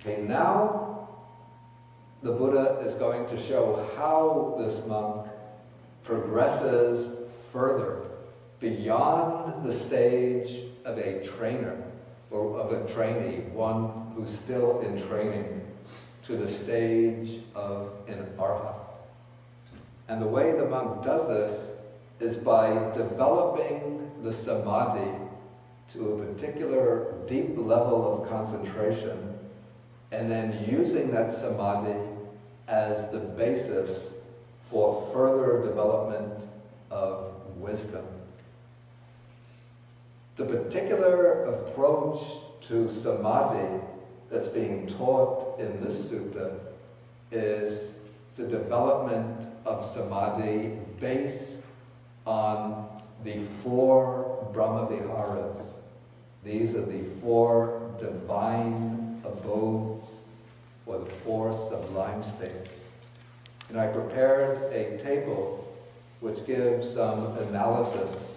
Okay, now the Buddha is going to show how this monk progresses further beyond the stage of a trainer or of a trainee, one who's still in training, to the stage of an arhat. And the way the monk does this is by developing the samadhi to a particular deep level of concentration, and then using that samadhi as the basis for further development of wisdom. The particular approach to samadhi that's being taught in this sutta is the development of samadhi based on the 4 Brahma Viharas. These are the 4 divine abodes, or the 4 sublime states. And I prepared a table which gives some analysis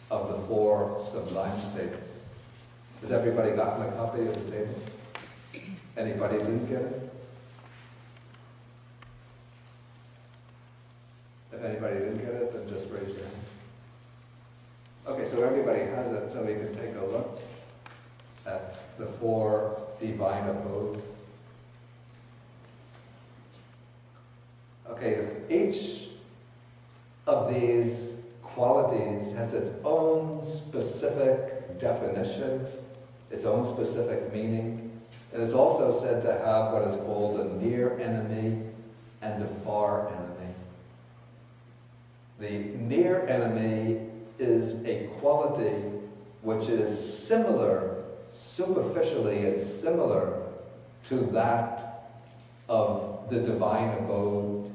of the 4 sublime states. Has everybody gotten a copy of the table? Anybody didn't get it? If anybody didn't get it, then just raise your hand. Okay, so everybody has it, so we can take a look at the 4 divine abodes. Okay, if each of these qualities has its own specific definition, its own specific meaning, it is also said to have what is called a near enemy and a far enemy. The near enemy is a quality which is similar, superficially it's similar to that of the divine abode.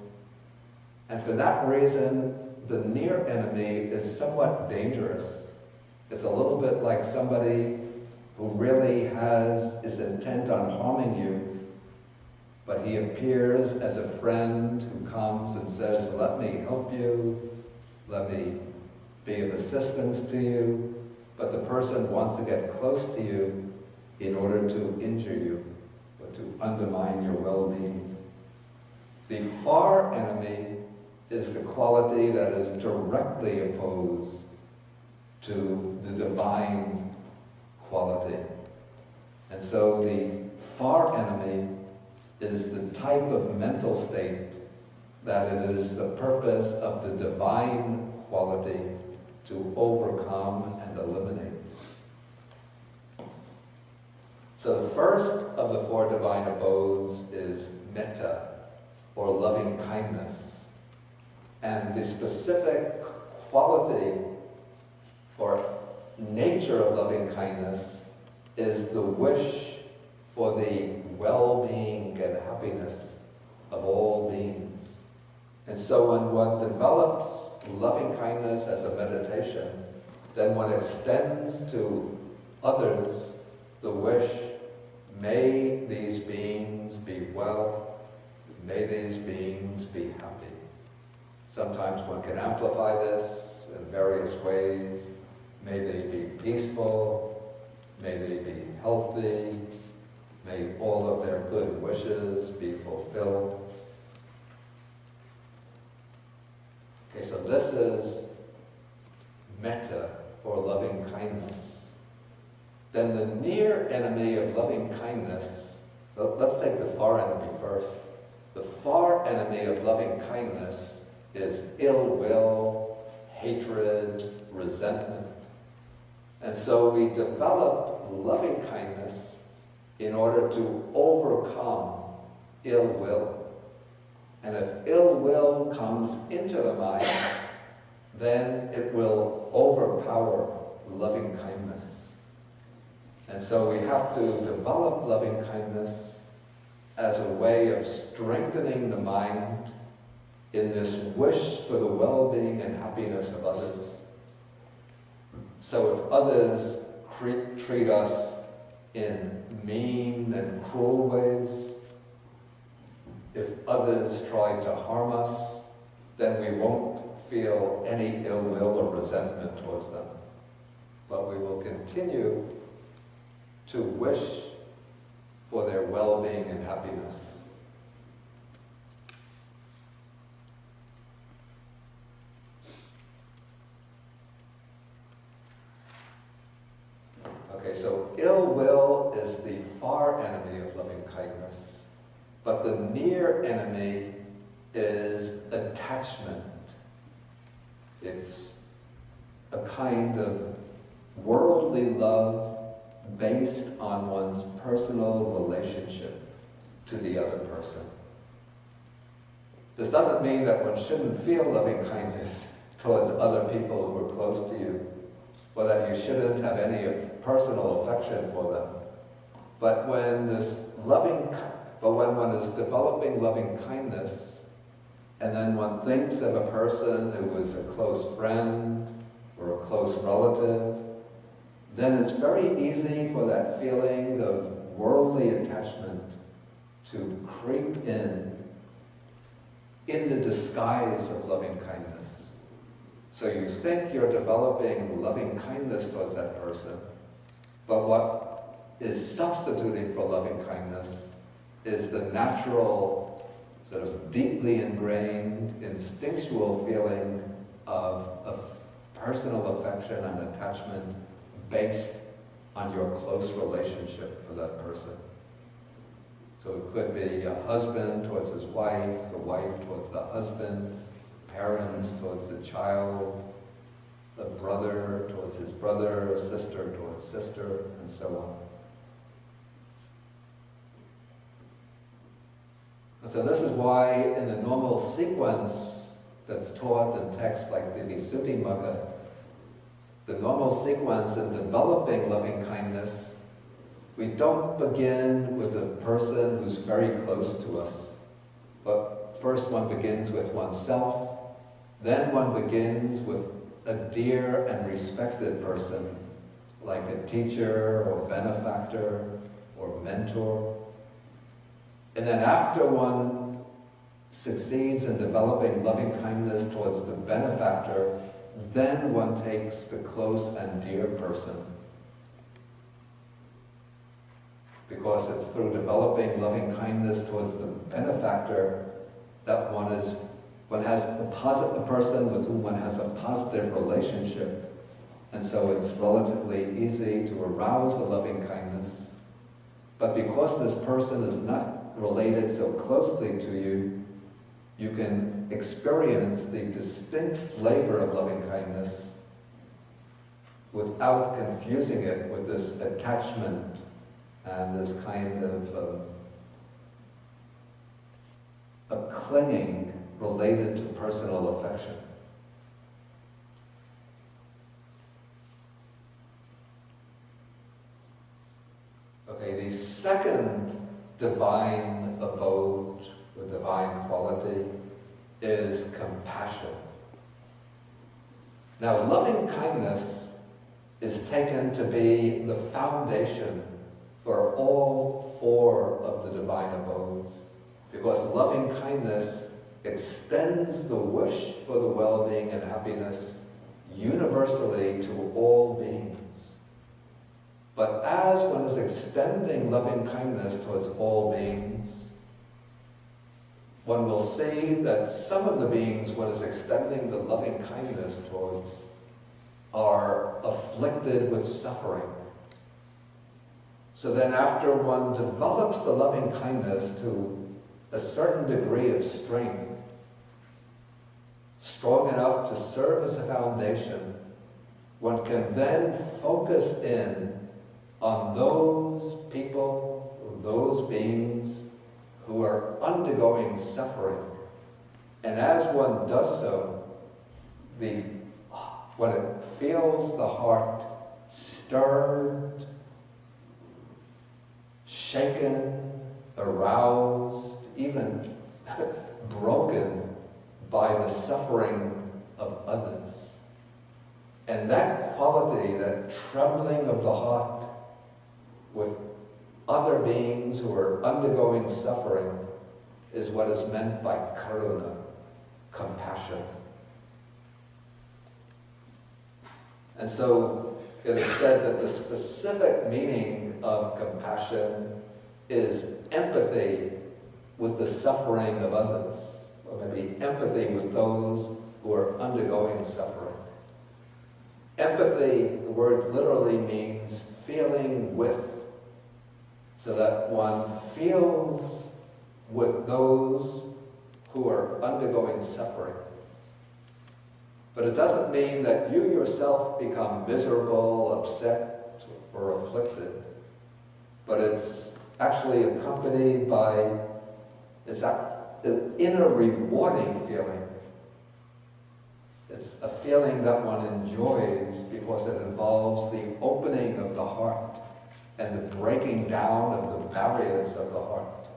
And for that reason, the near enemy is somewhat dangerous. It's a little bit like somebody who really is intent on harming you, but he appears as a friend who comes and says, let me help you, let me be of assistance to you, but the person wants to get close to you in order to injure you, or to undermine your well-being. The far enemy is the quality that is directly opposed to the divine quality. And so the far enemy is the type of mental state that it is the purpose of the divine quality to overcome and eliminate. So the first of the 4 divine abodes is Metta, or loving kindness. And the specific quality or nature of loving kindness is the wish for the well-being and happiness of all beings. And so when one develops loving kindness as a meditation, then one extends to others the wish, may these beings be well, may these beings be happy. Sometimes one can amplify this in various ways. May they be peaceful, may they be healthy, may all of their good wishes be fulfilled. Okay, so this is metta, or loving kindness. Then the near enemy of loving kindness, let's take the far enemy first. The far enemy of loving kindness is ill will, hatred, resentment. And so we develop loving kindness in order to overcome ill will. And if ill will comes into the mind, then it will overpower loving kindness. And so we have to develop loving kindness as a way of strengthening the mind in this wish for the well-being and happiness of others. So if others treat us in mean and cruel ways, if others try to harm us, then we won't feel any ill will or resentment towards them. But we will continue to wish for their well-being and happiness. Okay, so ill will is the far enemy of loving kindness, but the near enemy is attachment. It's a kind of worldly love based on one's personal relationship to the other person. This doesn't mean that one shouldn't feel loving kindness towards other people who are close to you, or that you shouldn't have any personal affection for them. But when one is developing loving kindness, and then one thinks of a person who is a close friend or a close relative, then it's very easy for that feeling of worldly attachment to creep in the disguise of loving kindness. So you think you're developing loving kindness towards that person, but what is substituting for loving kindness is the natural, sort of deeply ingrained, instinctual feeling of personal affection and attachment based on your close relationship for that person. So it could be a husband towards his wife, the wife towards the husband, parents towards the child, a brother towards his brother, a sister towards sister, and so on. And so this is why in the normal sequence that's taught in texts like the Visuddhimagga, the normal sequence in developing loving kindness, we don't begin with a person who's very close to us, but first one begins with oneself, then one begins with a dear and respected person, like a teacher or benefactor or mentor. And then after one succeeds in developing loving kindness towards the benefactor, then one takes the close and dear person. Because it's through developing loving kindness towards the benefactor that one has a person with whom one has a positive relationship. And so it's relatively easy to arouse the loving kindness. But because this person is not related so closely to you, you can experience the distinct flavor of loving kindness without confusing it with this attachment and this kind of a clinging related to personal affection. Okay, the second divine abode or divine quality is compassion. Now, loving kindness is taken to be the foundation for all four of the divine abodes, because loving kindness extends the wish for the well-being and happiness universally to all beings. But as one is extending loving kindness towards all beings, one will see that some of the beings one is extending the loving kindness towards are afflicted with suffering. So then after one develops the loving kindness to a certain degree of strength, strong enough to serve as a foundation, one can then focus in on those people, those beings who are undergoing suffering. And as one does so, when it feels the heart stirred, shaken, aroused, even broken by the suffering of others. And that quality, that trembling of the heart with other beings who are undergoing suffering, is what is meant by karuna, compassion. And so it is said that the specific meaning of compassion is empathy with the suffering of others, or maybe empathy with those who are undergoing suffering. Empathy, the word literally means feeling with, so that one feels with those who are undergoing suffering. But it doesn't mean that you yourself become miserable, upset, or afflicted. But it's actually accompanied by an inner rewarding feeling. It's a feeling that one enjoys because it involves the opening of the heart and the breaking down of the barriers of the heart.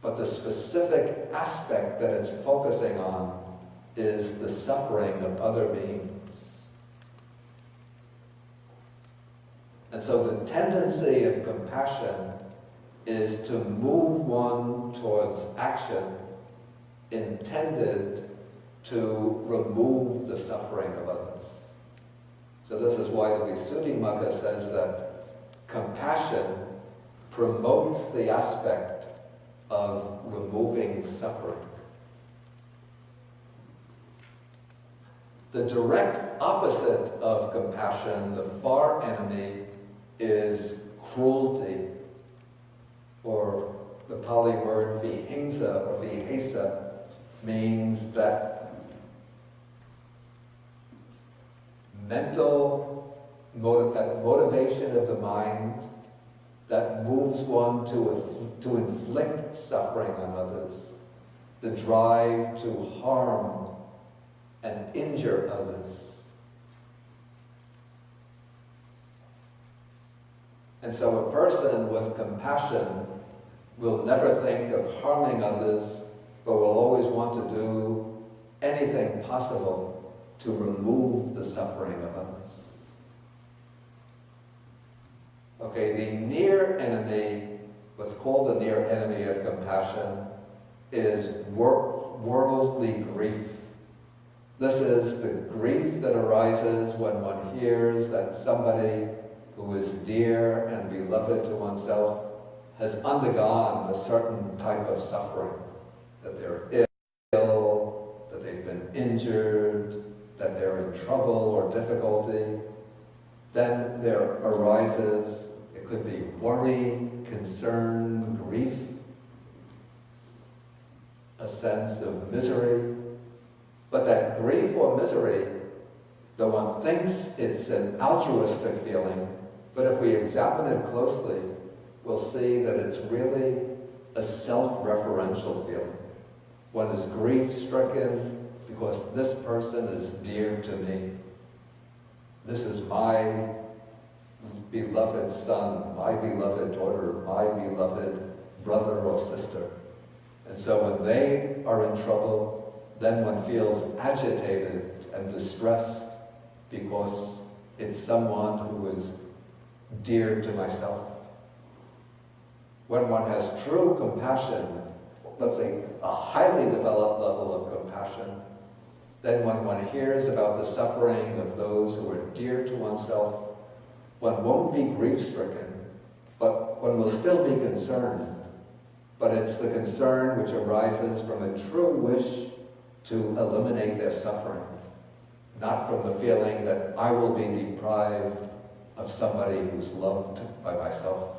But the specific aspect that it's focusing on is the suffering of other beings. And so the tendency of compassion is to move one towards action intended to remove the suffering of others. So this is why the Visuddhimagga says that compassion promotes the aspect of removing suffering. The direct opposite of compassion, the far enemy, is cruelty, or the Pali word vihingsa or vihesa means that motivation of the mind that moves one to inflict suffering on others, the drive to harm and injure others. And so a person with compassion will never think of harming others, but will always want to do anything possible to remove the suffering of others. Okay, the near enemy, what's called the near enemy of compassion, is worldly grief. This is the grief that arises when one hears that somebody who is dear and beloved to oneself has undergone a certain type of suffering, that they're ill, that they've been injured, that they're in trouble or difficulty. Then there arises, it could be worry, concern, grief, a sense of misery. But that grief or misery, though one thinks it's an altruistic feeling, but if we examine it closely, we'll see that it's really a self-referential feeling. One is grief-stricken because this person is dear to me. This is my beloved son, my beloved daughter, my beloved brother or sister. And so when they are in trouble, then one feels agitated and distressed because it's someone who is dear to myself. When one has true compassion, let's say a highly developed level of compassion, then when one hears about the suffering of those who are dear to oneself, one won't be grief-stricken, but one will still be concerned. But it's the concern which arises from a true wish to eliminate their suffering, not from the feeling that I will be deprived of somebody who's loved by myself.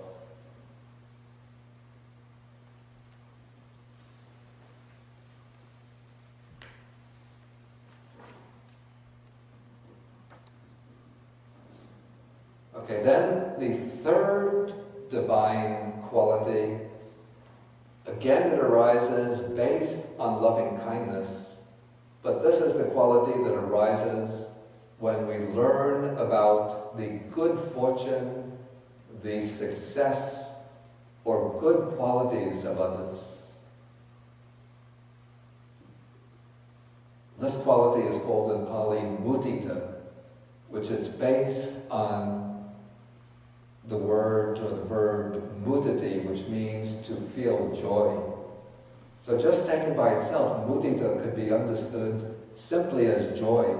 Okay, then the third divine quality, again it arises based on loving kindness, but this is the quality that arises when we learn about the good fortune, the success, or good qualities of others. This quality is called in Pali mudita, which is based on the word or the verb muditi, which means to feel joy. So just taken by itself, mudita could be understood simply as joy.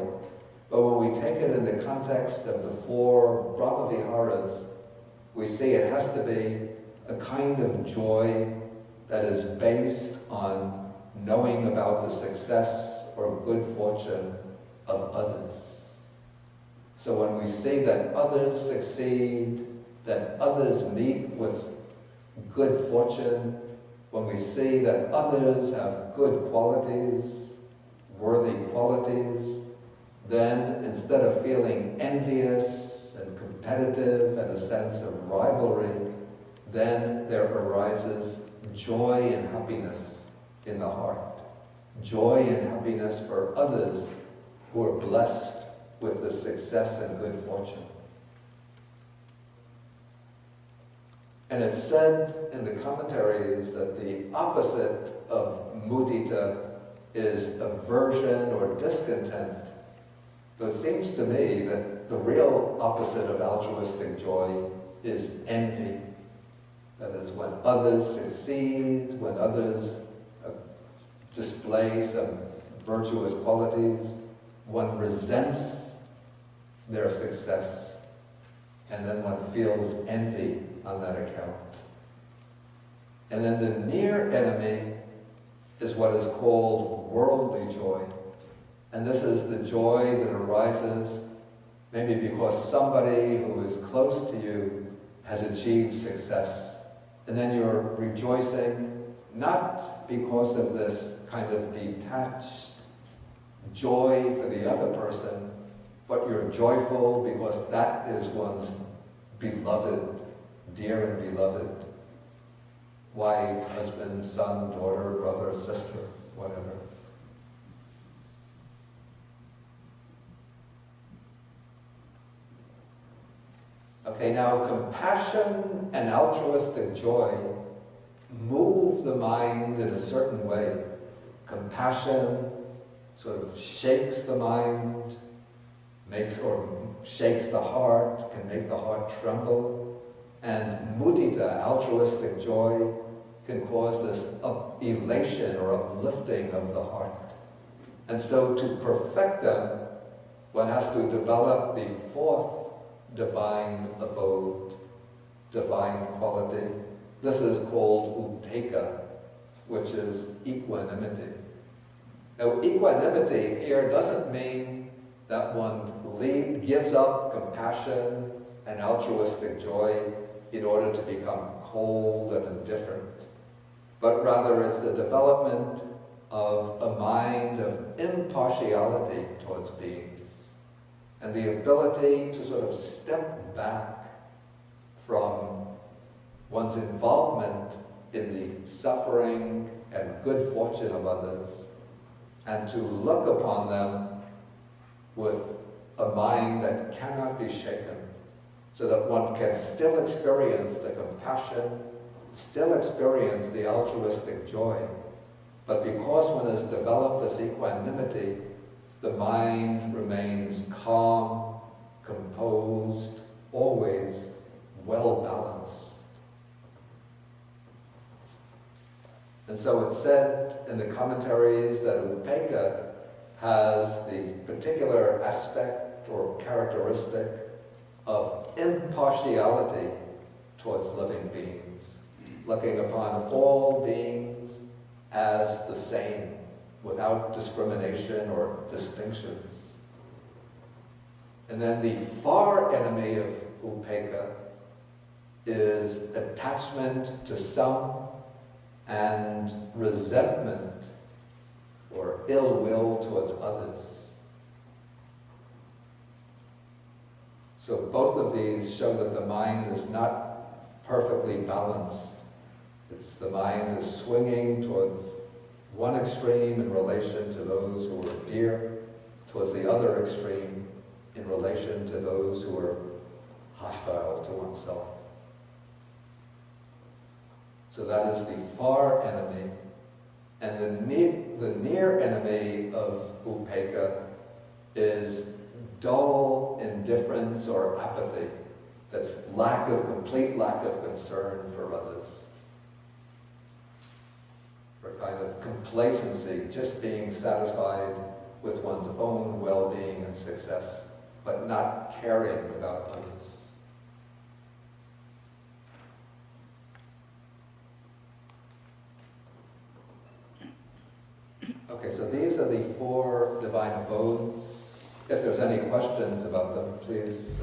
But when we take it in the context of the four Brahma Viharas, we see it has to be a kind of joy that is based on knowing about the success or good fortune of others. So when we see that others succeed, that others meet with good fortune, when we see that others have good qualities, worthy qualities, then instead of feeling envious and competitive and a sense of rivalry, then there arises joy and happiness in the heart. Joy and happiness for others who are blessed with the success and good fortune. And it's said in the commentaries that the opposite of mudita is aversion or discontent. So it seems to me that the real opposite of altruistic joy is envy. That is, when others succeed, when others display some virtuous qualities, one resents their success, and then one feels envy on that account. And then the near enemy is what is called worldly joy. And this is the joy that arises maybe because somebody who is close to you has achieved success. And then you're rejoicing, not because of this kind of detached joy for the other person, but you're joyful because that is one's beloved, dear and beloved wife, husband, son, daughter, brother, sister, whatever. Okay, now compassion and altruistic joy move the mind in a certain way. Compassion sort of shakes the mind, shakes the heart, can make the heart tremble. And mudita, altruistic joy, can cause this elation or uplifting of the heart. And so to perfect them, one has to develop the fourth divine abode, divine quality. This is called upekkha, which is equanimity. Now, equanimity here doesn't mean that one gives up compassion and altruistic joy in order to become cold and indifferent, but rather it's the development of a mind of impartiality towards beings and the ability to sort of step back from one's involvement in the suffering and good fortune of others and to look upon them with a mind that cannot be shaken, so that one can still experience the compassion, still experience the altruistic joy. But because one has developed this equanimity, the mind remains calm, composed, always well balanced. And so it's said in the commentaries that upekkha has the particular aspect or characteristic of impartiality towards living beings, looking upon all beings as the same, without discrimination or distinctions. And then the far enemy of upekkha is attachment to some and resentment or ill will towards others. So both of these show that the mind is not perfectly balanced. The mind is swinging towards one extreme in relation to those who are dear, towards the other extreme in relation to those who are hostile to oneself. So that is the far enemy. And the near enemy of upekkha is dull indifference or apathy. That's complete lack of concern for others. Or kind of complacency, just being satisfied with one's own well-being and success, but not caring about others. so these are the 4 divine abodes. If there's any questions about them, please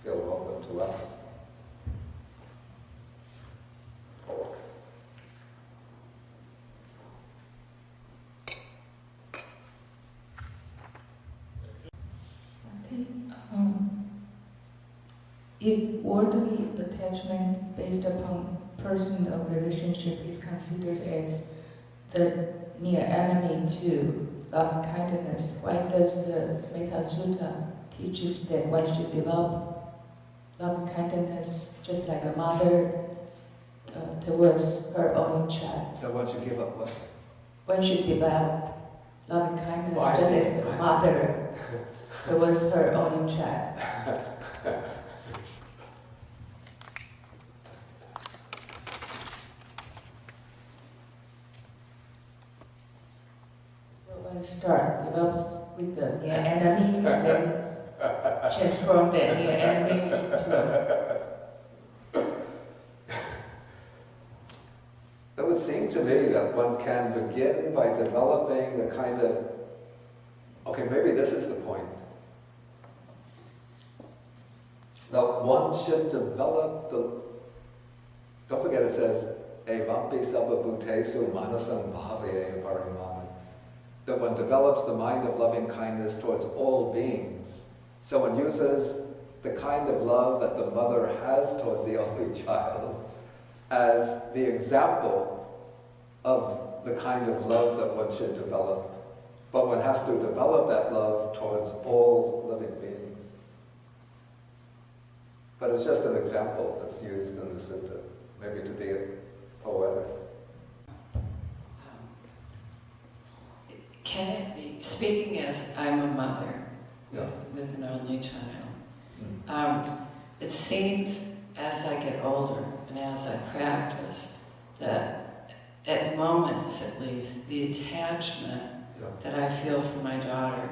feel welcome to ask. If worldly attachment based upon personal relationship is considered as the near enemy to loving kindness, why does the Metta Sutta teaches that one should develop loving kindness just like a mother towards her only child? That one should give up what? One should develop loving kindness Oh, just as a mother towards her only child. Start develops with the near enemy and then transform that near enemy to It would seem to me that one can begin by developing the kind of, okay, maybe this is the point. That one should develop don't forget it says, evampi sabba bhutesu manasam bhavaya parimana. That one develops the mind of loving kindness towards all beings. So one uses the kind of love that the mother has towards the only child as the example of the kind of love that one should develop. But one has to develop that love towards all living beings. But it's just an example that's used in the sutta, maybe to be poetic. Can it be, speaking as I'm a mother with an only child, it seems as I get older and as I practice that at moments at least, the attachment that I feel for my daughter,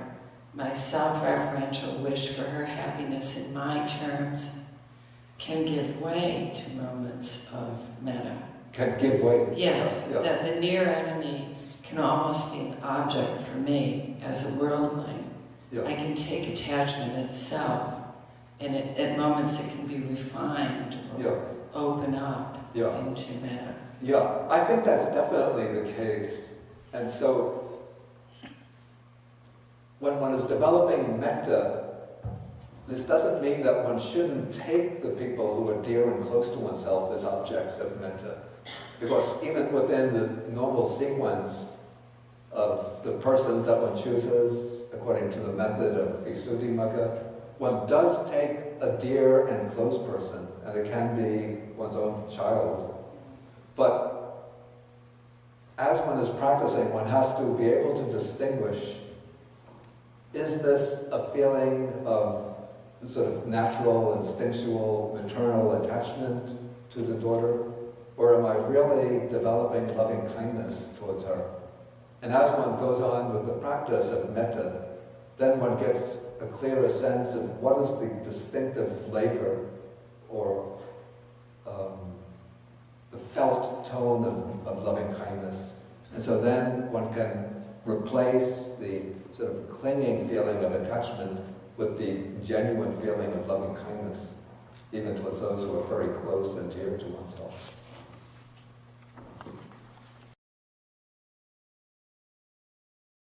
my self-referential wish for her happiness in my terms, can give way to moments of metta. Can give way? Yes, that the near enemy can almost be an object for me as a worldling. I can take attachment itself, and at moments it can be refined or open up into metta. Yeah, I think that's definitely the case. And so, when one is developing metta, this doesn't mean that one shouldn't take the people who are dear and close to oneself as objects of metta. Because even within the normal sequence of the persons that one chooses, according to the method of Visuddhimagga, one does take a dear and close person, and it can be one's own child. But as one is practicing, one has to be able to distinguish, is this a feeling of sort of natural, instinctual, maternal attachment to the daughter, or am I really developing loving kindness towards her? And as one goes on with the practice of metta, then one gets a clearer sense of what is the distinctive flavor or the felt tone of loving kindness. And so then one can replace the sort of clinging feeling of attachment with the genuine feeling of loving kindness, even towards those who are very close and dear to oneself.